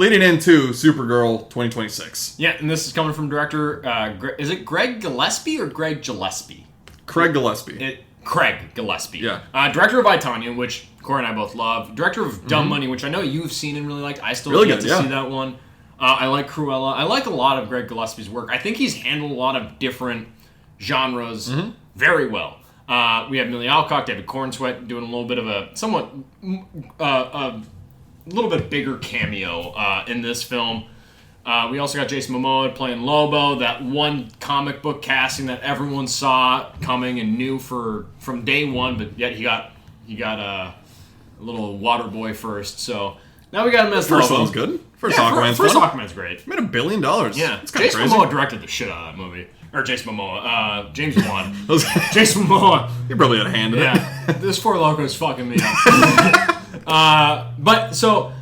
leading into Supergirl 2026. Yeah, and this is coming from director, is it Greg Gillespie or Greg Gillespie? Craig Gillespie. Craig Gillespie. Yeah. Director of I, Tonya, which Corey and I both love. Director of Dumb Money, which I know you've seen and really liked. I still really get to see that one. I like Cruella. I like a lot of Greg Gillespie's work. I think he's handled a lot of different genres very well. We have Millie Alcock, David Cornsweet doing a little bit of a little bit bigger cameo in this film. We also got Jason Momoa playing Lobo, that one comic book casting that everyone saw coming and knew from day one, but yet he got a little water boy first. So now we got him as Lobo. First one's good. First Aquaman's great. Made $1 billion. Yeah, it's kind of Jason crazy. Momoa directed the shit out of that movie. Or Jason Momoa. James Wan. Jason Momoa. He probably had a hand in it. Yeah, this Four Loko is fucking me up. But so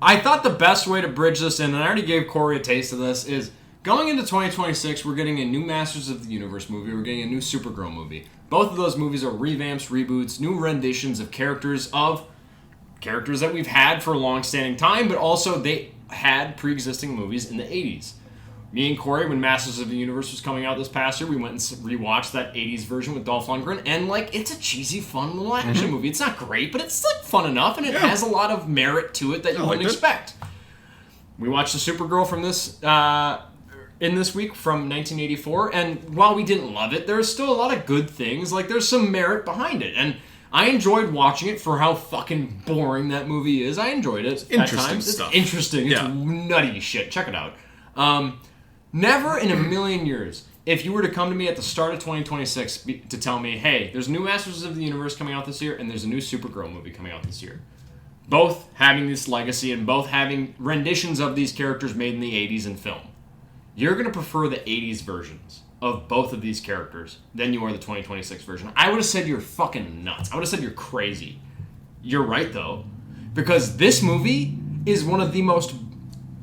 I thought the best way to bridge this in, and I already gave Corey a taste of this, is going into 2026, we're getting a new Masters of the Universe movie, we're getting a new Supergirl movie. Both of those movies are revamps, reboots, new renditions of characters that we've had for a long-standing time, but also they had pre-existing movies in the 80s. Me and Corey, when Masters of the Universe was coming out this past year, we went and rewatched that 80s version with Dolph Lundgren, and, it's a cheesy, fun little action movie. It's not great, but it's, fun enough, and it has a lot of merit to it that you wouldn't expect. We watched the Supergirl from this, in this week from 1984, and while we didn't love it, there's still a lot of good things. There's some merit behind it, and I enjoyed watching it for how fucking boring that movie is. I enjoyed it at times. Stuff. It's interesting. It's nutty shit. Check it out. Never in a million years, if you were to come to me at the start of 2026 to tell me, hey, there's a new Masters of the Universe coming out this year, and there's a new Supergirl movie coming out this year, both having this legacy and both having renditions of these characters made in the 80s in film, you're going to prefer the 80s versions of both of these characters than you are the 2026 version. I would have said you're fucking nuts. I would have said you're crazy. You're right, though, because this movie is one of the most,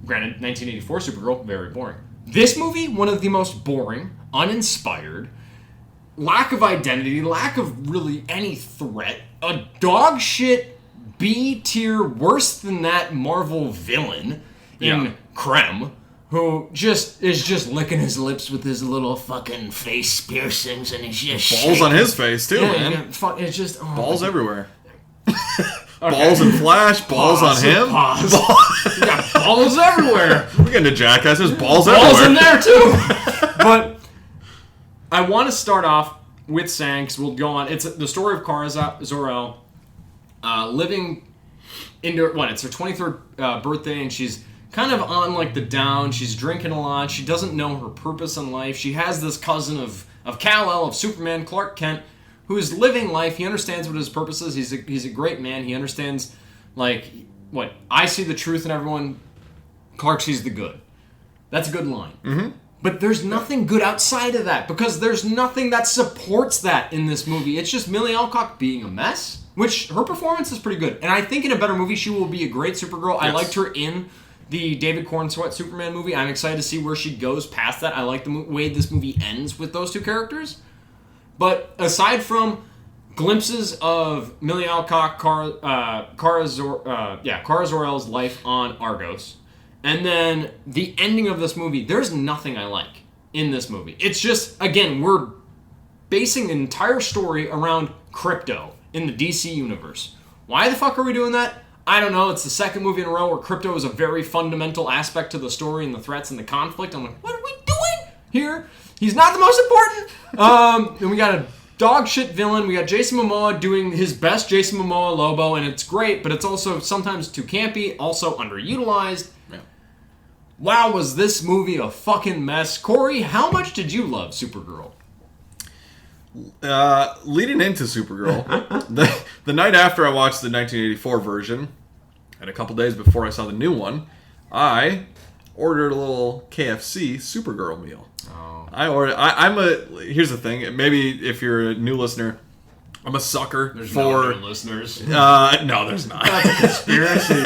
granted, 1984 Supergirl, very boring. This movie, one of the most boring, uninspired, lack of identity, lack of really any threat, a dog shit B-tier, worse than that Marvel villain in Krem, who is just licking his lips with his little fucking face piercings, and he's just balls on his face too, man. It's just balls everywhere. Balls in Flash, balls on him. You got balls everywhere. We get into Jackass, there's balls everywhere. Balls in there too. But I want to start off with saying, because we'll go on. It's the story of Kara Zor-El living into it's her 23rd birthday, and she's kind of on the down. She's drinking a lot. She doesn't know her purpose in life. She has this cousin of Kal-El, of Superman, Clark Kent, who is living life. He understands what his purpose is. He's a great man. He understands, what I see the truth in everyone. Clark sees the good. That's a good line. Mm-hmm. But there's nothing good outside of that, because there's nothing that supports that in this movie. It's just Millie Alcock being a mess, which her performance is pretty good. And I think in a better movie, she will be a great Supergirl. Yes. I liked her in the David Cornsweet Superman movie. I'm excited to see where she goes past that. I like the way this movie ends with those two characters. But aside from glimpses of Millie Alcock, Kara Zor-El's life on Argos, and then the ending of this movie, there's nothing I like in this movie. It's just, again, we're basing the entire story around Krypto in the DC universe. Why the fuck are we doing that? I don't know. It's the second movie in a row where Krypto is a very fundamental aspect to the story and the threats and the conflict. I'm like, what are we doing here? He's not the most important. And we got a dog shit villain. We got Jason Momoa doing his best Jason Momoa Lobo, and it's great, but it's also sometimes too campy, also underutilized. Yeah. Wow, was this movie a fucking mess. Corey, how much did you love Supergirl? Leading into Supergirl, the night after I watched the 1984 version, and a couple days before I saw the new one, I ordered a little KFC Supergirl meal. Oh. Here's the thing. Maybe if you're a new listener, I'm a sucker there's for... no new listeners. No, there's not. That's a conspiracy.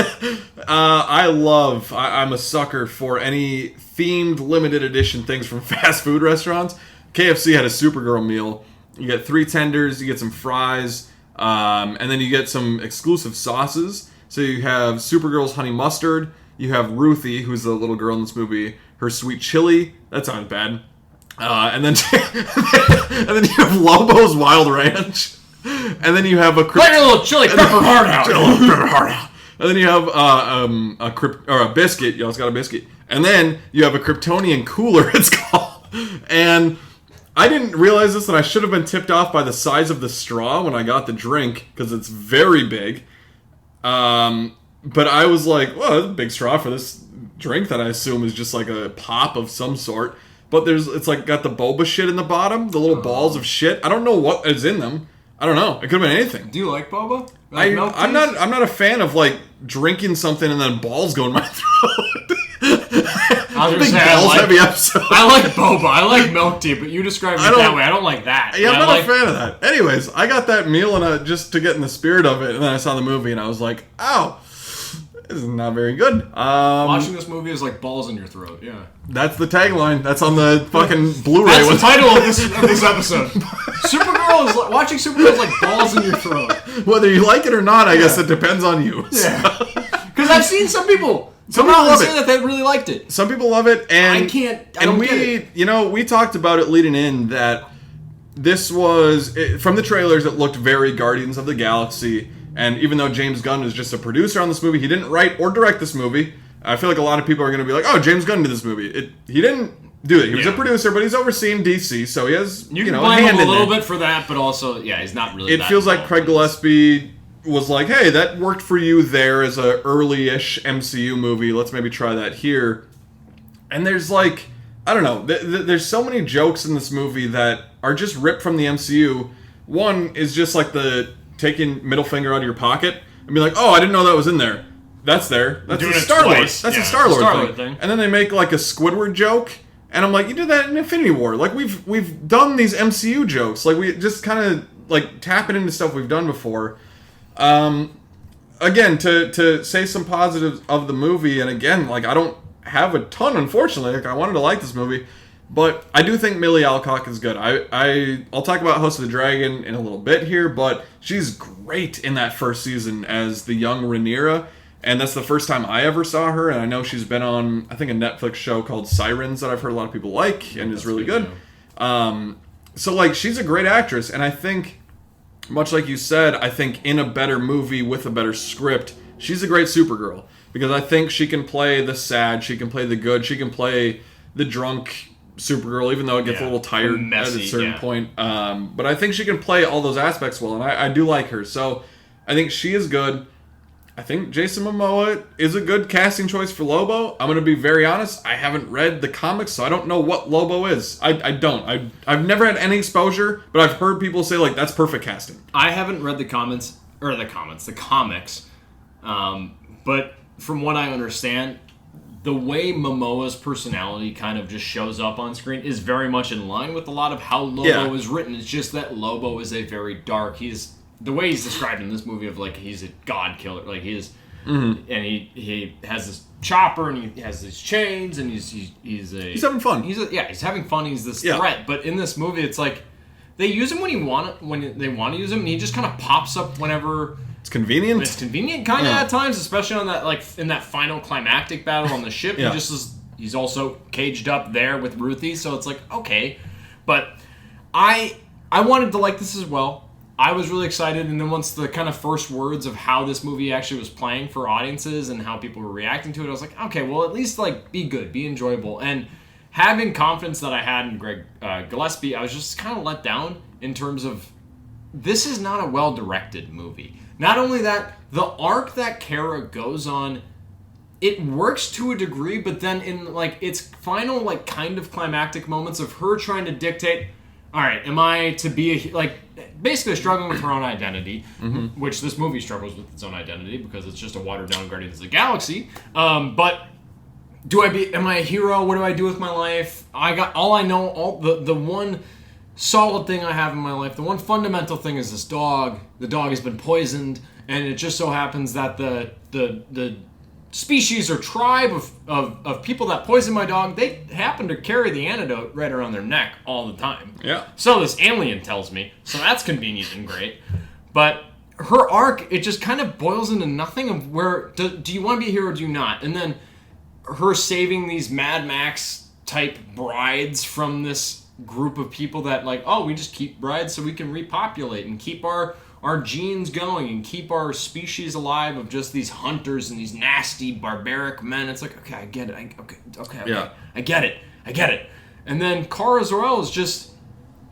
I'm a sucker for any themed limited edition things from fast food restaurants. KFC had a Supergirl meal. You get 3 tenders, you get some fries, and then you get some exclusive sauces. So you have Supergirl's honey mustard, You have Ruthie, who's the little girl in this movie. Her sweet chili. That sounds bad. And then and then you have Lobo's Wild Ranch. And then you have a Let your little chili pepper heart out. And then you have a biscuit. Y'all's got a biscuit. And then you have a Kryptonian cooler, it's called. And I didn't realize this, and I should have been tipped off by the size of the straw when I got the drink, because it's very big. But I was like, well, that's a big straw for this drink that I assume is just like a pop of some sort. But it's like got the boba shit in the bottom, the little balls of shit. I don't know what is in them. I don't know. It could have been anything. Do you like boba? I'm not a fan of like drinking something and then balls go in my throat. Heavy episode. I like boba. I like milk tea, but you described it that way. I don't like that. Yeah, I'm not a fan of that. Anyways, I got that meal and just to get in the spirit of it, and then I saw the movie and I was like, "Ow, this is not very good." Watching this movie is like balls in your throat. Yeah, that's the tagline. That's on the fucking Blu-ray. That's the title of this episode. Watching Supergirl is like balls in your throat. Whether you like it or not, I guess it depends on you. Yeah, because I've seen some people. Some people love it. That they really liked it. Some people love it, and I don't get it. You know, we talked about it leading in that this was from the trailers. It looked very Guardians of the Galaxy, and even though James Gunn is just a producer on this movie, he didn't write or direct this movie. I feel like a lot of people are going to be like, "Oh, James Gunn did this movie." He didn't do it. He was a producer, but he's overseeing DC, so he has you can blame him a little bit for that, but also he's not really. It feels like Craig Gillespie was like, hey, that worked for you there as a early-ish MCU movie. Let's maybe try that here. And there's like, I don't know, there's so many jokes in this movie that are just ripped from the MCU. One is just like the taking middle finger out of your pocket and be like, oh, I didn't know that was in there. That's there. That's a Star-Lord. That's a Star-Lord thing. And then they make like a Squidward joke. And I'm like, you did that in Infinity War. Like, we've done these MCU jokes. Like, we just kind of like tapping into stuff we've done before. Again, to say some positives of the movie, and again, like, I don't have a ton, unfortunately. Like, I wanted to like this movie, but I do think Millie Alcock is good. I'll talk about House of the Dragon in a little bit here, but she's great in that first season as the young Rhaenyra, and that's the first time I ever saw her, and I know she's been on, I think, a Netflix show called Sirens that I've heard a lot of people like, and is really good. So, like, she's a great actress, and I think, much like you said, I think in a better movie with a better script, she's a great Supergirl. Because I think she can play the sad, she can play the good, she can play the drunk Supergirl, even though it gets a little tired messy, at a certain point. But I think she can play all those aspects well, and I do like her. So I think she is good. I think Jason Momoa is a good casting choice for Lobo. I'm going to be very honest. I haven't read the comics, so I don't know what Lobo is. I don't. I've never had any exposure, but I've heard people say, like, that's perfect casting. I haven't read the comics. But from what I understand, the way Momoa's personality kind of just shows up on screen is very much in line with a lot of how Lobo is written. It's just that Lobo is a very dark... The way he's described in this movie of, like, he's a god killer. Like, he is... And he has this chopper, and he has these chains, and he's having fun. He's having fun. He's this threat. But in this movie, it's like... They use him when they want to use him, and he just kind of pops up whenever... It's convenient. It's convenient, kind of at times, especially on that, like, in that final climactic battle on the ship. He's also caged up there with Ruthie, so it's like, okay. But I wanted to like this as well. I was really excited, and then once the kind of first words of how this movie actually was playing for audiences and how people were reacting to it, I was like, okay, well, at least, like, be good, be enjoyable. And having confidence that I had in Greg Gillespie, I was just kind of let down in terms of this is not a well-directed movie. Not only that, the arc that Kara goes on, it works to a degree, but then in, like, its final, like, kind of climactic moments of her trying to dictate, all right, am I to be, basically struggling with her own identity, which this movie struggles with its own identity because it's just a watered-down Guardians of the Galaxy, but am I a hero? What do I do with my life? The one solid thing I have in my life, the one fundamental thing is this dog. The dog has been poisoned, and it just so happens that the species or tribe of people that poison my dog, they happen to carry the antidote right around their neck all the time. Yeah. So this alien tells me, so that's convenient and great. But her arc, it just kind of boils into nothing of where, do you want to be a hero or do you not? And then her saving these Mad Max type brides from this group of people that like, oh, we just keep brides so we can repopulate and keep our genes going and keep our species alive of just these hunters and these nasty barbaric men. It's like, okay, I get it. Okay. Yeah. I get it. And then Kara Zor-El is just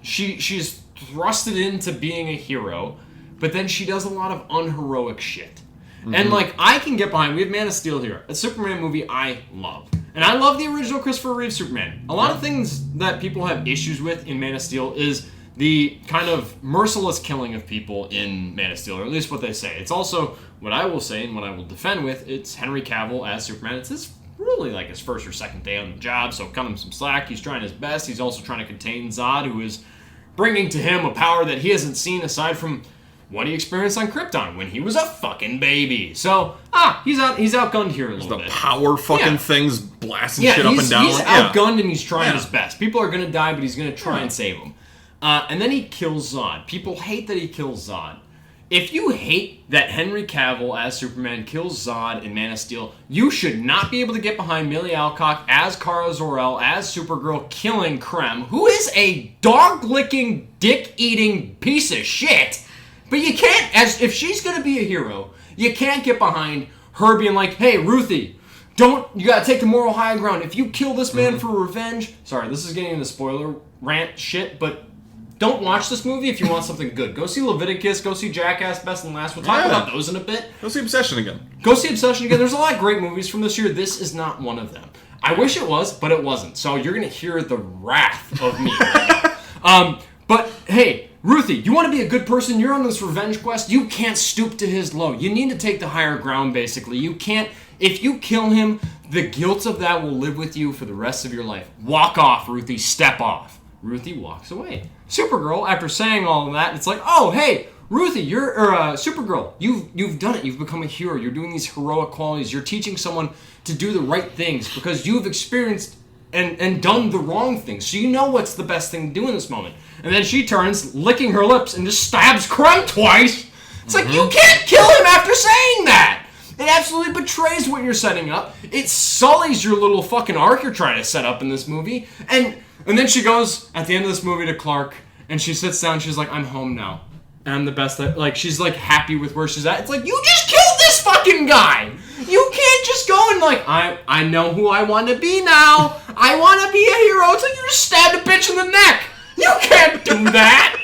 she's thrusted into being a hero, but then she does a lot of unheroic shit. Mm-hmm. And like I can get behind. We have Man of Steel here, a Superman movie I love. And I love the original Christopher Reeve Superman. A lot of things that people have issues with in Man of Steel is the kind of merciless killing of people in Man of Steel, or at least what they say. It's also what I will say and what I will defend with. It's Henry Cavill as Superman. It's really like his first or second day on the job, so cut him some slack. He's trying his best. He's also trying to contain Zod, who is bringing to him a power that he hasn't seen aside from what he experienced on Krypton when he was a fucking baby. So, he's outgunned here a little bit. The power fucking things blasting shit up and down. He's outgunned and he's trying his best. People are going to die, but he's going to try and save them. And then he kills Zod. People hate that he kills Zod. If you hate that Henry Cavill as Superman kills Zod in Man of Steel, you should not be able to get behind Millie Alcock as Kara Zor-El, as Supergirl, killing Krem, who is a dog-licking, dick-eating piece of shit. But you can't, if she's going to be a hero, you can't get behind her being like, hey, Ruthie, you gotta take the moral high ground. If you kill this man for revenge, sorry, this is getting into spoiler rant shit, but don't watch this movie if you want something good. Go see Leviticus, go see Jackass, Best and Last. We'll talk about those in a bit. Go see Obsession again. There's a lot of great movies from this year. This is not one of them. I wish it was, but it wasn't. So you're gonna hear the wrath of me right now. But hey, Ruthie, you want to be a good person? You're on this revenge quest. You can't stoop to his low. You need to take the higher ground, basically. You can't... If you kill him, the guilt of that will live with you for the rest of your life. Walk off, Ruthie. Step off. Ruthie walks away. Supergirl, after saying all of that, it's like, oh, hey, Ruthie, Supergirl, you've done it. You've become a hero. You're doing these heroic qualities. You're teaching someone to do the right things because you've experienced and done the wrong things. So you know what's the best thing to do in this moment. And then she turns, licking her lips, and just stabs Krem twice. It's like, you can't kill him after saying that. It absolutely betrays what you're setting up. It sullies your little fucking arc you're trying to set up in this movie. And then she goes, at the end of this movie, to Clark, and she sits down, she's like, I'm home now. And I'm the best that, like, she's, like, happy with where she's at. It's like, you just killed this fucking guy! You can't just go and, like, I know who I want to be now. I want to be a hero. It's like you just stabbed a bitch in the neck. You can't do that.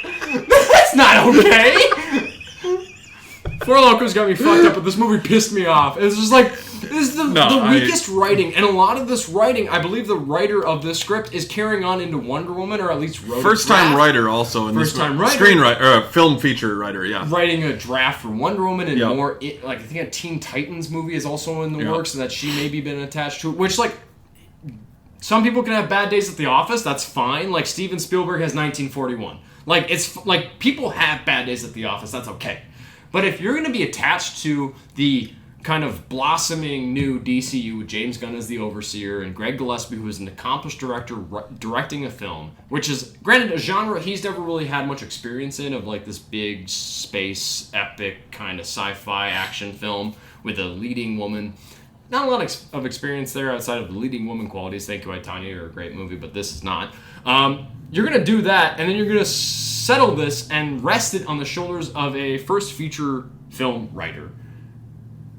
That's not okay. Four Locos got me fucked up, but this movie pissed me off. It's just like, this is the weakest writing, and a lot of this writing, I believe the writer of this script is carrying on into Wonder Woman, or at least wrote First-time writer also. First-time writer. Screenwriter, or film feature writer, yeah. Writing a draft for Wonder Woman and more, like, I think a Teen Titans movie is also in the works, and that she maybe been attached to it, which, like, some people can have bad days at the office, that's fine. Like, Steven Spielberg has 1941. Like, it's, like, people have bad days at the office, that's okay. But if you're going to be attached to the kind of blossoming new DCU with James Gunn as the overseer and Greg Gillespie, who is an accomplished director directing a film, which is, granted, a genre he's never really had much experience in, of like this big space epic kind of sci-fi action film with a leading woman. Not a lot of experience there outside of the leading woman qualities. Thank You, I, Tanya, are a great movie, but this is not. You're going to do that, and then you're going to settle this and rest it on the shoulders of a first feature film writer.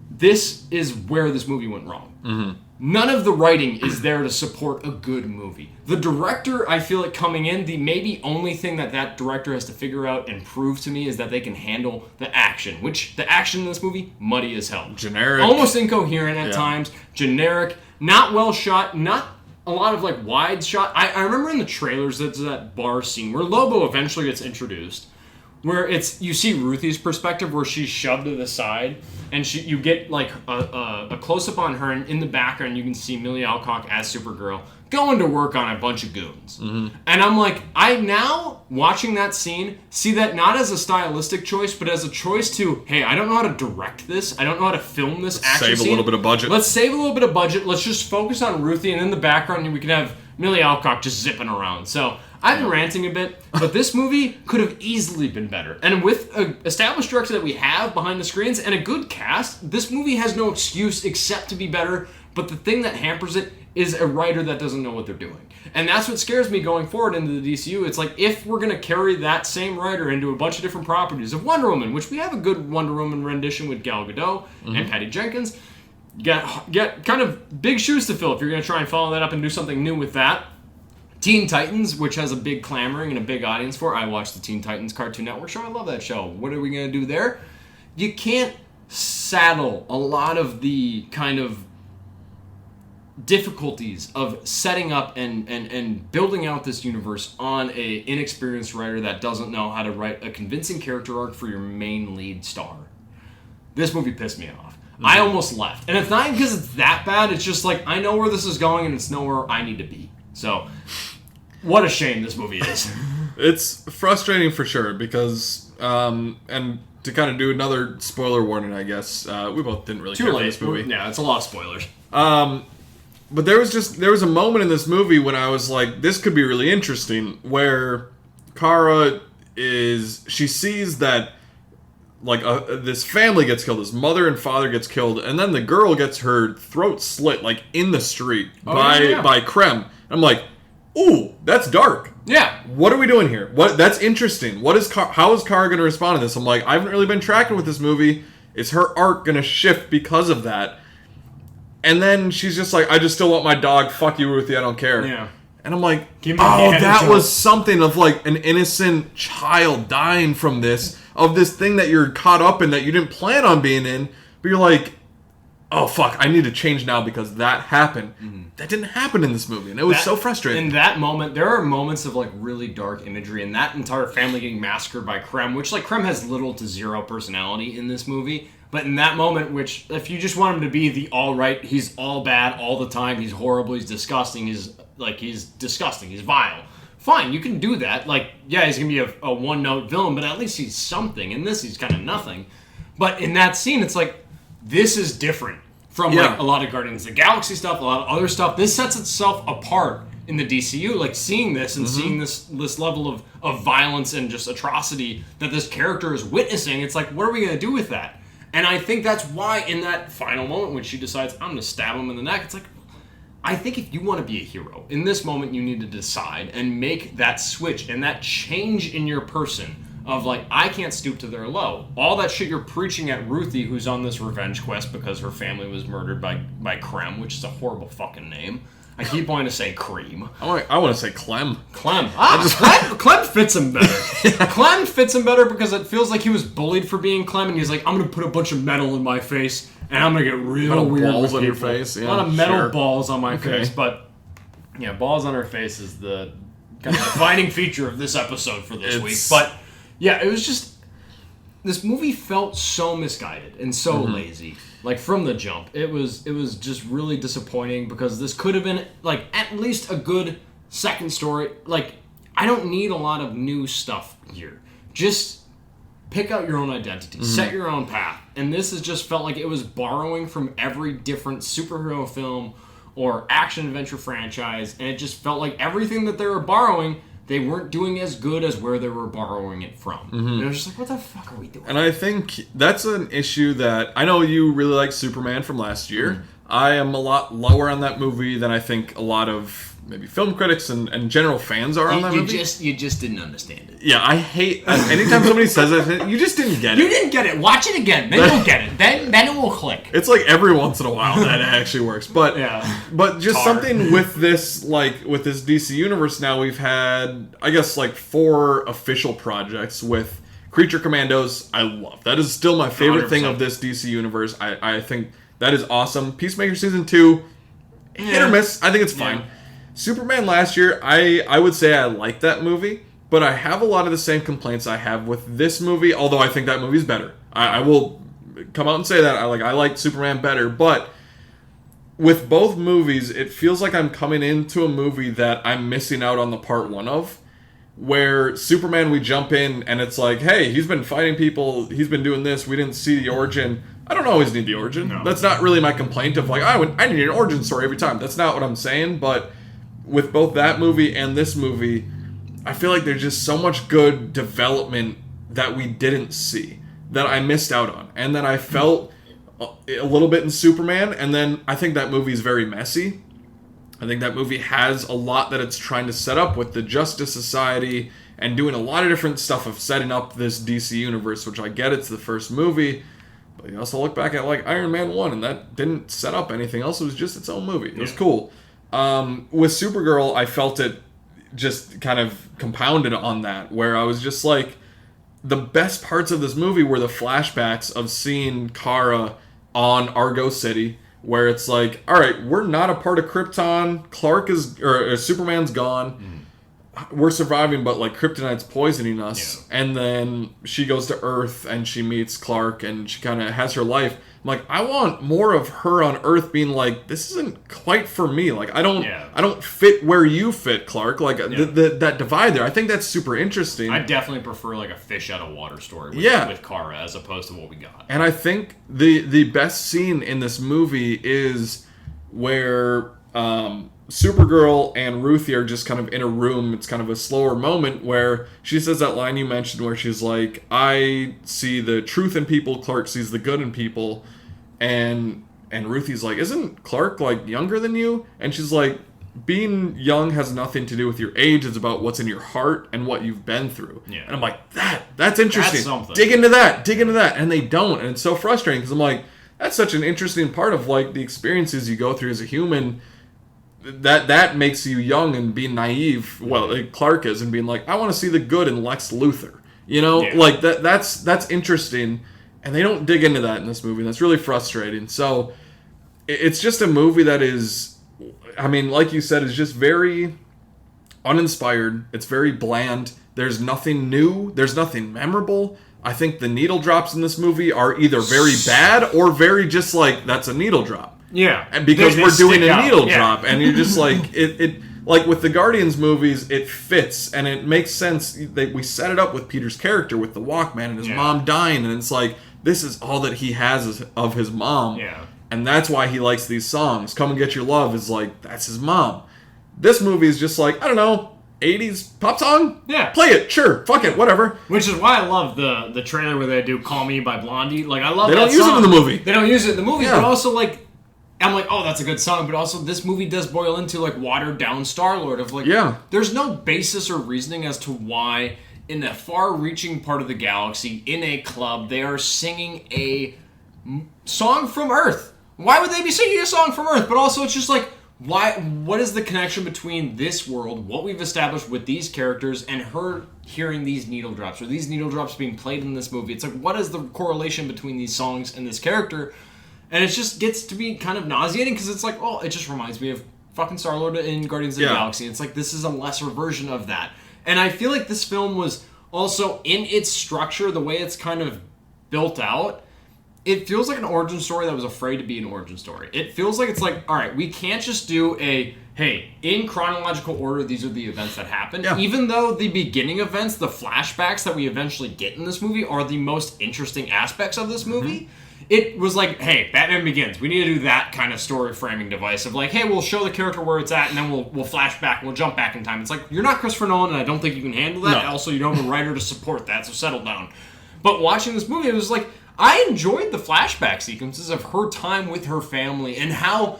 This is where this movie went wrong. Mm-hmm. None of the writing is there to support a good movie. The director, I feel like coming in, the maybe only thing that director has to figure out and prove to me is that they can handle the action, which the action in this movie, muddy as hell. Generic. Almost incoherent at times. Generic. Not well shot. Not a lot of like wide shot. I remember in the trailers there's that bar scene where Lobo eventually gets introduced, where you see Ruthie's perspective where she's shoved to the side, and you get like a close up on her, and in the background you can see Millie Alcock as Supergirl going to work on a bunch of goons. Mm-hmm. And I'm like, I now, watching that scene, see that not as a stylistic choice, but as a choice to, hey, I don't know how to direct this. I don't know how to film this action scene. Save a little bit of budget. Let's save a little bit of budget. Let's just focus on Ruthie, and in the background we can have Millie Alcock just zipping around. So I've been ranting a bit, but this movie could have easily been better. And with an established director that we have behind the screens and a good cast, this movie has no excuse except to be better But the thing that hampers it is a writer that doesn't know what they're doing. And that's what scares me going forward into the DCU. It's like, if we're going to carry that same writer into a bunch of different properties of Wonder Woman, which we have a good Wonder Woman rendition with Gal Gadot and Patty Jenkins, get kind of big shoes to fill if you're going to try and follow that up and do something new with that. Teen Titans, which has a big clamoring and a big audience for. I watched the Teen Titans Cartoon Network show. I love that show. What are we going to do there? You can't saddle a lot of the kind of difficulties of setting up and building out this universe on a inexperienced writer that doesn't know how to write a convincing character arc for your main lead star. This movie pissed me off. I almost left. And it's not because it's that bad. It's just like, I know where this is going and it's nowhere I need to be. So, what a shame this movie is. It's frustrating for sure because, and to kind of do another spoiler warning, I guess, we both didn't really care about this movie. Yeah, it's a lot of spoilers. But there was a moment in this movie when I was like, this could be really interesting, where Kara she sees that, like, this family gets killed, this mother and father gets killed, and then the girl gets her throat slit, like, in the street by Krem. I'm like, ooh, that's dark. Yeah. What are we doing here? That's interesting. How is Kara going to respond to this? I'm like, I haven't really been tracking with this movie. Is her arc going to shift because of that? And then she's just like, I just still want my dog. Fuck you, Ruthie. I don't care. Yeah. And I'm like, oh, that was something of like an innocent child dying from this, of this thing that you're caught up in that you didn't plan on being in. But you're like, oh, fuck, I need to change now because that happened. Mm-hmm. That didn't happen in this movie. And it was so frustrating. In that moment, there are moments of like really dark imagery, and that entire family getting massacred by Krem, which like Krem has little to zero personality in this movie. But in that moment, which, if you just want him to be the all right, he's all bad all the time, he's horrible, he's disgusting, he's disgusting, he's vile. Fine, you can do that. Like, yeah, he's going to be a one-note villain, but at least he's something. In this, he's kind of nothing. But in that scene, it's like, this is different from like a lot of Guardians of the Galaxy stuff, a lot of other stuff. This sets itself apart in the DCU. Like, seeing this and seeing this level of violence and just atrocity that this character is witnessing, it's like, what are we going to do with that? And I think that's why in that final moment when she decides, I'm going to stab him in the neck, it's like, I think if you want to be a hero, in this moment you need to decide and make that switch and that change in your person of like, I can't stoop to their low. All that shit you're preaching at Ruthie, who's on this revenge quest because her family was murdered by Krem, which is a horrible fucking name. I keep wanting to say Cream. I want to say Clem. Clem. Clem fits him better. Clem fits him better because it feels like he was bullied for being Clem, and he's like, I'm going to put a bunch of metal in my face, and I'm going to get real weird balls with on people. your face. Yeah, a lot of metal balls on my face, but yeah, balls on her face is the kind of defining feature of this episode for this week. But yeah, it was just, this movie felt so misguided and so lazy. Like, from the jump, it was just really disappointing because this could have been, like, at least a good second story. Like, I don't need a lot of new stuff here. Just pick out your own identity. Set your own path. And this has just felt like it was borrowing from every different superhero film or action-adventure franchise, and it just felt like everything that they were borrowing, they weren't doing as good as where they were borrowing it from. And I was just like, what the fuck are we doing? And I think that's an issue that, I know you really like Superman from last year. I am a lot lower on that movie than I think a lot of maybe film critics and general fans are on that movie. You just didn't understand it. Yeah, I hate, anytime somebody says that, you just didn't get it. You didn't get it. Watch it again. Then you'll get it. Then it will click. It's like every once in a while that actually works. But but just something with this, like, with this DC universe now, we've had, I guess, like 4 official projects with Creature Commandos. I love. That is still my favorite 100%. thing of this DC universe. I think that is awesome. Peacemaker Season 2, hit or miss. I think it's fine. Superman last year, I would say I like that movie, but I have a lot of the same complaints I have with this movie, although I think that movie's better. I will come out and say that. I like Superman better, but with both movies, it feels like I'm coming into a movie that I'm missing out on the part 1 of, where Superman, we jump in and it's like, hey, he's been fighting people, he's been doing this, we didn't see the origin. I don't always need the origin. No. That's not really my complaint of like, I need an origin story every time. That's not what I'm saying, but with both that movie and this movie, I feel like there's just so much good development that we didn't see, that I missed out on, and that I felt a little bit in Superman, and then I think that movie is very messy. I think that movie has a lot that it's trying to set up with the Justice Society and doing a lot of different stuff of setting up this DC universe, which I get it's the first movie, but you also look back at like Iron Man 1, and that didn't set up anything else. It was just its own movie. It was cool. With Supergirl, I felt it just kind of compounded on that, where I was just like, the best parts of this movie were the flashbacks of seeing Kara on Argo City, where it's like, all right, we're not a part of Krypton. Superman's gone. We're surviving, but like Kryptonite's poisoning us. Yeah. And then she goes to Earth and she meets Clark and she kind of has her life. I'm like, I want more of her on Earth being like, this isn't quite for me. Like, I don't fit where you fit, Clark. Like that divide there. I think that's super interesting. I definitely prefer like a fish out of water story with Kara as opposed to what we got. And I think the best scene in this movie is where Supergirl and Ruthie are just kind of in a room. It's kind of a slower moment where she says that line you mentioned where she's like, I see the truth in people, Clark sees the good in people. And Ruthie's like, isn't Clark like younger than you? And she's like, being young has nothing to do with your age. It's about what's in your heart and what you've been through. Yeah. And I'm like, that's interesting. That's something. Dig into that. And they don't. And it's so frustrating because I'm like, that's such an interesting part of like the experiences you go through as a human. That makes you young and being naive. Well, like Clark is, and being like, I want to see the good in Lex Luthor. You know, like that's interesting, and they don't dig into that in this movie. And that's really frustrating. So it's just a movie that is, I mean, like you said, is just very uninspired. It's very bland. There's nothing new. There's nothing memorable. I think the needle drops in this movie are either very bad or very just like, that's a needle drop. Yeah, and because we're doing a needle drop, and you're just like it. Like with the Guardians movies, it fits and it makes sense. We set it up with Peter's character with the Walkman and his mom dying, and it's like this is all that he has of his mom. Yeah, and that's why he likes these songs. Come and Get Your Love is like that's his mom. This movie is just like I don't know. 80s pop song? Yeah. Play it, sure. Fuck it, whatever. Which is why I love the trailer where they do Call Me by Blondie. Like I love that song. They don't use it in the movie. They don't use it in the movie, but also like I'm like, oh, that's a good song, but also this movie does boil into like watered down Star-Lord of like, there's no basis or reasoning as to why in the far-reaching part of the galaxy, in a club, they are singing a song from Earth. Why would they be singing a song from Earth? But also it's just like, what is the connection between this world, what we've established with these characters, and her hearing these needle drops, or these needle drops being played in this movie? It's like, what is the correlation between these songs and this character? And it just gets to be kind of nauseating because it's like, oh, it just reminds me of fucking Star-Lord in Guardians of the Galaxy. It's like, this is a lesser version of that. And I feel like this film was also, in its structure, the way it's kind of built out, it feels like an origin story that was afraid to be an origin story. It feels like it's like, all right, we can't just do hey, in chronological order, these are the events that happened. Yeah. Even though the beginning events, the flashbacks that we eventually get in this movie are the most interesting aspects of this movie. Mm-hmm. It was like, hey, Batman Begins. We need to do that kind of story framing device of like, hey, we'll show the character where it's at, and then we'll flash back, we'll jump back in time. It's like, you're not Christopher Nolan, and I don't think you can handle that. No. Also, you don't have a writer to support that, so settle down. But watching this movie, it was like, I enjoyed the flashback sequences of her time with her family and how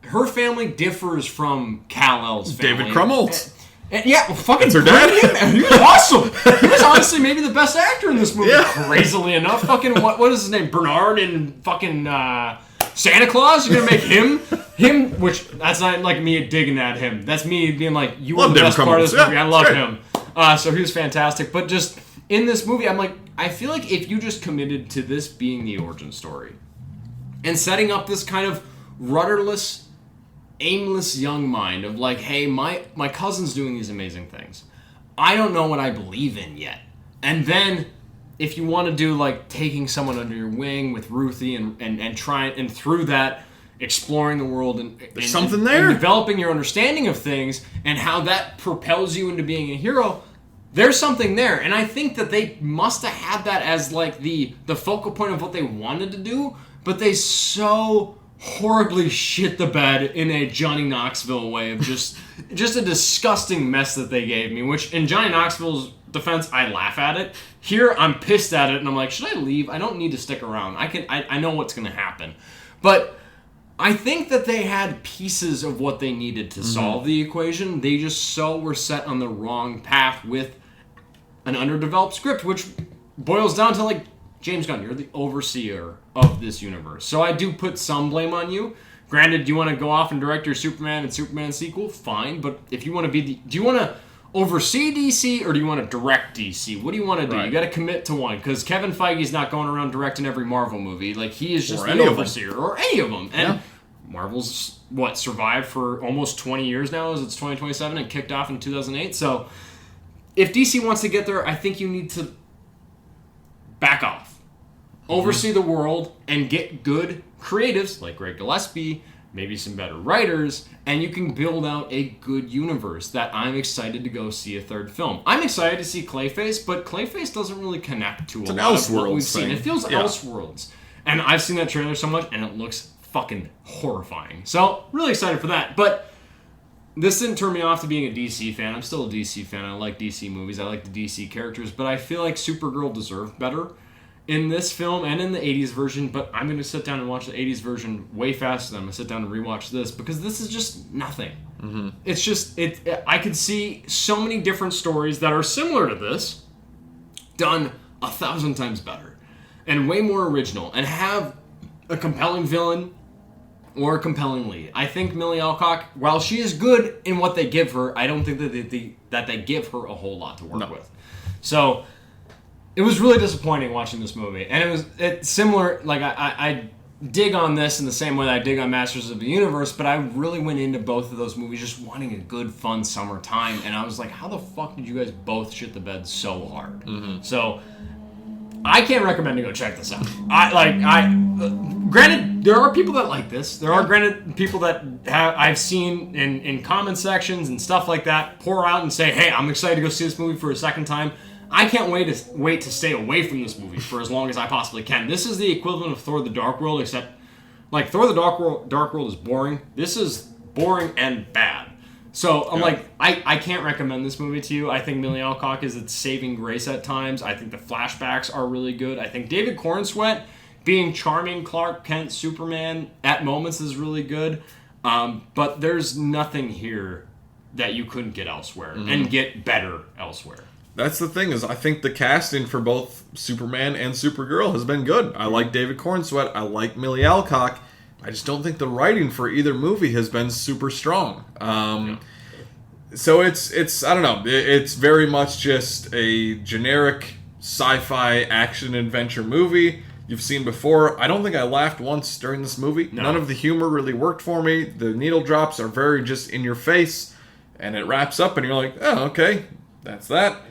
her family differs from Kal-El's family. David Krumholtz. And yeah, fucking that's her dad. He was awesome. He was honestly maybe the best actor in this movie. Yeah. Crazily enough, fucking what is his name? Bernard and fucking Santa Claus. You're gonna make him, which that's not like me digging at him. That's me being like, you were the best part of this movie. I love him. So he was fantastic. But just in this movie, I'm like, I feel like if you just committed to this being the origin story and setting up this kind of rudderless, aimless young mind of like, hey, my cousin's doing these amazing things. I don't know what I believe in yet. And then if you want to do like taking someone under your wing with Ruthie and trying and through that exploring the world and something there and developing your understanding of things and how that propels you into being a hero, there's something there. And I think that they must have had that as like the focal point of what they wanted to do, but they so horribly shit the bed in a Johnny Knoxville way of just a disgusting mess that they gave me, which in Johnny Knoxville's defense, I laugh at it. Here, I'm pissed at it, and I'm like, should I leave? I don't need to stick around. I know what's going to happen. But I think that they had pieces of what they needed to solve the equation. They just were set on the wrong path with an underdeveloped script, which boils down to, like, James Gunn, you're the overseer of this universe. So I do put some blame on you. Granted, do you want to go off and direct your Superman and Superman sequel? Fine. But if you want to do you want to oversee DC or do you want to direct DC? What do you want to do? Right. You got to commit to one, because Kevin Feige's not going around directing every Marvel movie. Like, he is just the overseer, or any of them. And Marvel's, survived for almost 20 years now, as it's 2027, and kicked off in 2008. So if DC wants to get there, I think you need to back off. Oversee the world and get good creatives like Greg Gillespie, maybe some better writers, and you can build out a good universe that I'm excited to go see a third film. I'm excited to see Clayface, but Clayface doesn't really connect to a lot of what we've seen. It feels Elseworlds. And I've seen that trailer so much, and it looks fucking horrifying. So, really excited for that. But this didn't turn me off to being a DC fan. I'm still a DC fan. I like DC movies. I like the DC characters. But I feel like Supergirl deserved better in this film and in the 80s version. But I'm going to sit down and watch the 80s version way faster than I'm going to sit down and rewatch this, because this is just nothing. Mm-hmm. It's just, I could see so many different stories that are similar to this done 1,000 times better and way more original and have a compelling villain or a compelling lead. I think Millie Alcock, while she is good in what they give her, I don't think that they give her a whole lot to work with. So it was really disappointing watching this movie. And it's similar, like I dig on this in the same way that I dig on Masters of the Universe, but I really went into both of those movies just wanting a good, fun summer time. And I was like, how the fuck did you guys both shit the bed so hard? Mm-hmm. So I can't recommend to go check this out. Granted, there are people that like this. There are people that I've seen in comment sections and stuff like that pour out and say, hey, I'm excited to go see this movie for a second time. I can't wait to stay away from this movie for as long as I possibly can. This is the equivalent of Thor the Dark World, except like Thor the Dark World is boring. This is boring and bad. So I'm like, I can't recommend this movie to you. I think Millie Alcock is its saving grace at times. I think the flashbacks are really good. I think David Cornsweet being charming Clark Kent Superman at moments is really good. But there's nothing here that you couldn't get elsewhere and get better elsewhere. That's the thing, is I think the casting for both Superman and Supergirl has been good. I like David Cornsweet. I like Millie Alcock. I just don't think the writing for either movie has been super strong. So it's I don't know. It's very much just a generic sci-fi action adventure movie you've seen before. I don't think I laughed once during this movie. No. None of the humor really worked for me. The needle drops are very just in your face, and it wraps up and you're like, oh, okay, that's that.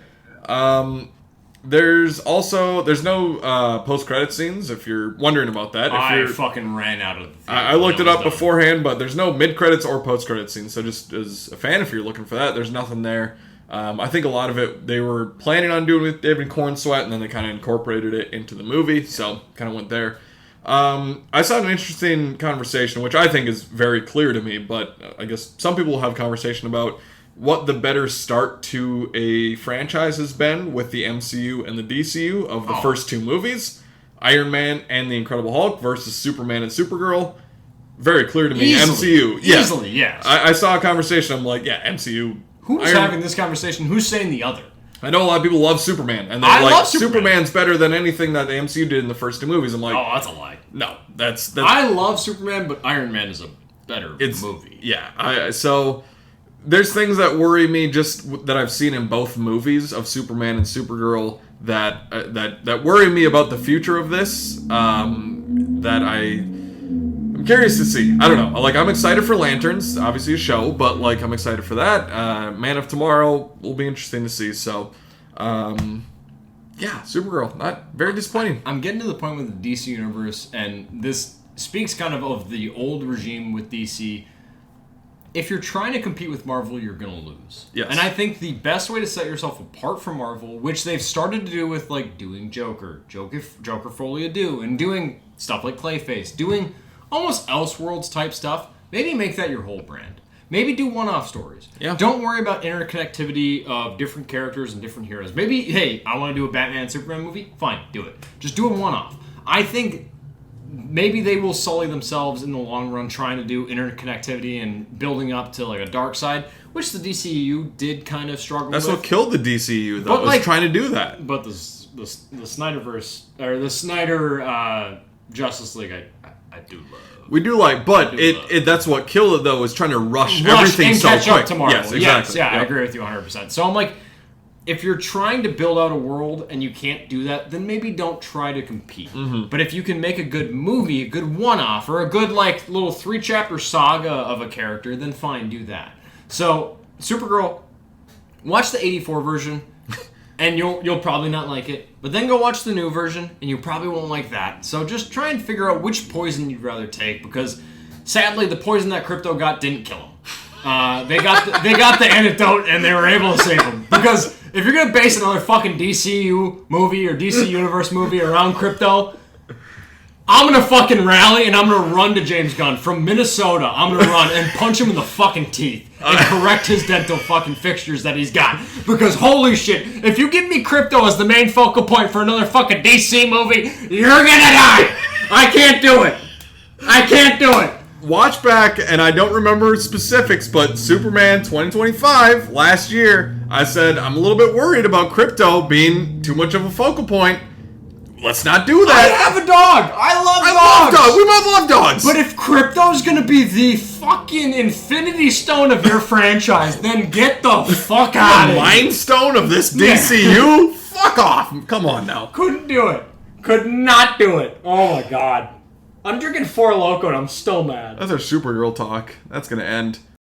There's no post-credit scenes, if you're wondering about that. I fucking ran out of the theater. I looked it up beforehand, but there's no mid-credits or post-credit scenes, so just as a fan, if you're looking for that, there's nothing there. I think a lot of it they were planning on doing with David Cornsweet, and then they kind of incorporated it into the movie, so kind of went there. I saw an interesting conversation, which I think is very clear to me, but I guess some people will have conversation about what the better start to a franchise has been with the MCU and the DCU of the first two movies, Iron Man and the Incredible Hulk versus Superman and Supergirl. Very clear to me. MCU. Yeah. Easily, yes. I saw a conversation, I'm like, yeah, MCU. Who's having this conversation? Who's saying the other? I know a lot of people love Superman, and they're like, Superman's better than anything that the MCU did in the first two movies. I'm like, oh, that's a lie. No, that's I love Superman, but Iron Man is a better movie. Yeah, so there's things that worry me just that I've seen in both movies of Superman and Supergirl that worry me about the future of this. That I'm curious to see. I don't know. Like, I'm excited for Lanterns, obviously a show, but like I'm excited for that. Man of Tomorrow will be interesting to see. So, yeah, Supergirl, not very disappointing. I'm getting to the point with the DC universe, and this speaks kind of the old regime with DC. If you're trying to compete with Marvel, you're going to lose. Yes. And I think the best way to set yourself apart from Marvel, which they've started to do with like doing Joker Folie à Deux, and doing stuff like Clayface, doing almost Elseworlds type stuff, maybe make that your whole brand. Maybe do one-off stories. Yeah. Don't worry about interconnectivity of different characters and different heroes. Maybe, hey, I want to do a Batman and Superman movie. Fine, do it. Just do a one-off. I think maybe they will sully themselves in the long run trying to do interconnectivity and building up to like a dark side, which the DCU did kind of struggle That's with. what killed the DCU, though, was trying to do that. But the Snyderverse, or the Snyder Justice League, I do love. We do like, but that's what killed it, though, is trying to rush everything and so catch quick. Up tomorrow. Yes, exactly. Yes, yeah, Yep. I agree with you 100%. So I'm like, if you're trying to build out a world and you can't do that, then maybe don't try to compete. Mm-hmm. But if you can make a good movie, a good one-off, or a good like little 3-chapter saga of a character, then fine, do that. So Supergirl, watch the '84 version, and you'll probably not like it. But then go watch the new version, and you probably won't like that. So just try and figure out which poison you'd rather take, because sadly, the poison that Crypto got didn't kill him. They got the antidote, and they were able to save him. Because if you're gonna base another fucking DCU movie or DC Universe movie around Crypto, I'm gonna fucking rally and I'm gonna run to James Gunn from Minnesota. I'm gonna run and punch him in the fucking teeth and correct his dental fucking fixtures that he's got. Because holy shit, if you give me Crypto as the main focal point for another fucking DC movie, you're gonna die. I can't do it. I can't do it. Watch back, and I don't remember specifics, but Superman 2025, last year, I said, I'm a little bit worried about Crypto being too much of a focal point. Let's not do I that. have a dog. I love dogs. We both love dogs. But if Crypto's gonna be the fucking Infinity Stone of your franchise, then get the fuck out of the here. Mind Stone of this DCU? Fuck off. Come on now. Couldn't do it. Could not do it. Oh my god. I'm drinking Four Loko and I'm still mad. That's our Supergirl talk. That's going to end.